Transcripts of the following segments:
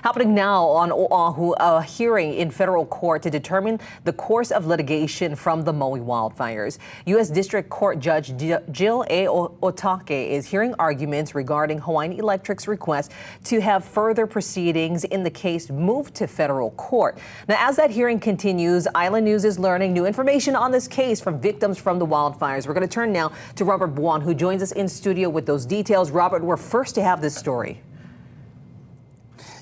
Happening now on Oahu, a hearing in federal court to determine the course of litigation from the Maui wildfires. U.S. District Court Judge Jill A. Otake is hearing arguments regarding Hawaiian Electric's request to have further proceedings in the case moved to federal court. Now, as that hearing continues, Island News is learning new information on this case from victims from the wildfires. We're going to turn now to Robert Buon, who joins us in studio with those details. Robert, we're first to have this story.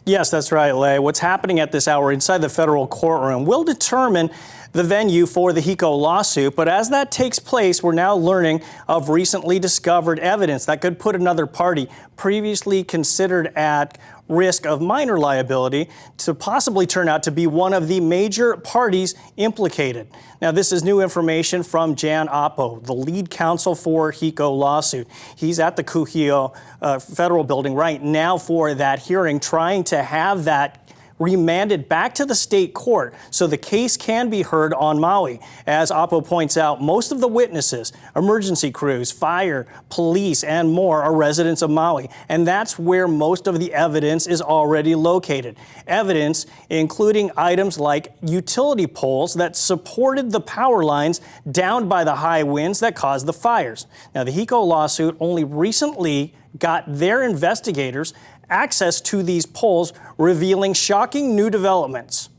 Yes, that's right, Leigh. What's happening at this hour inside the federal courtroom will determine the venue for the HECO lawsuit. But as that takes place, we're now learning of recently discovered evidence that could put another party previously considered at risk of minor liability to possibly turn out to be one of the major parties implicated. Now, this is new information from Jan Oppo, the lead counsel for HECO lawsuit. He's at the Kuhio federal building right now for that hearing, trying to have that remanded back to the state court so the case can be heard on Maui. As Oppo points out, most of the witnesses, emergency crews, fire, police, and more are residents of Maui. And that's where most of the evidence is already located. Evidence including items like utility poles that supported the power lines downed by the high winds that caused the fires. Now, the HECO lawsuit only recently got their investigators access to these poles, revealing shocking new developments.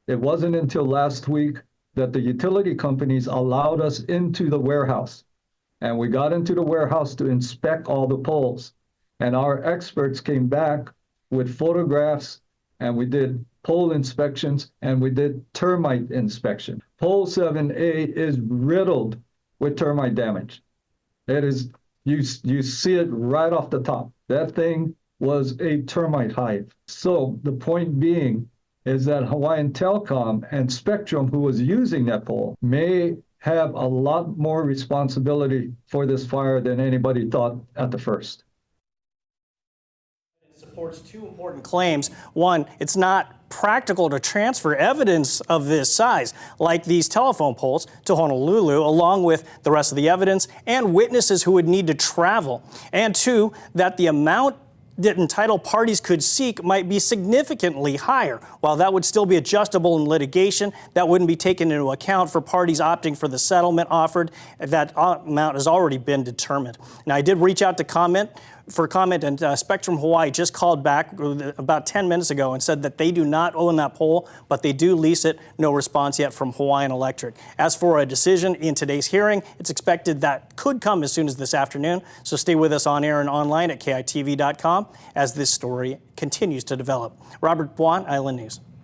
It wasn't until last week that the utility companies allowed us into the warehouse. And we got into the warehouse to inspect all the poles. And our experts came back with photographs, and we did pole inspections, and we did termite inspection. Pole 7A is riddled with termite damage. It is, you see it right off the top. That thing was a termite hive. So the point being is that Hawaiian Telcom and Spectrum, who was using that pole, may have a lot more responsibility for this fire than anybody thought at the first. It supports two important claims. One, it's not practical to transfer evidence of this size, like these telephone poles, to Honolulu, along with the rest of the evidence and witnesses who would need to travel. And two, that the amount that entitled parties could seek might be significantly higher. While that would still be adjustable in litigation, that wouldn't be taken into account for parties opting for the settlement offered. That amount has already been determined. Now, I did reach out to comment, and Spectrum Hawaii just called back about 10 minutes ago and said that they do not own that pole, but they do lease it. No response yet from Hawaiian Electric. As for a decision in today's hearing, it's expected that could come as soon as this afternoon. So stay with us on air and online at KITV.com as this story continues to develop. Robert Buon, Island News.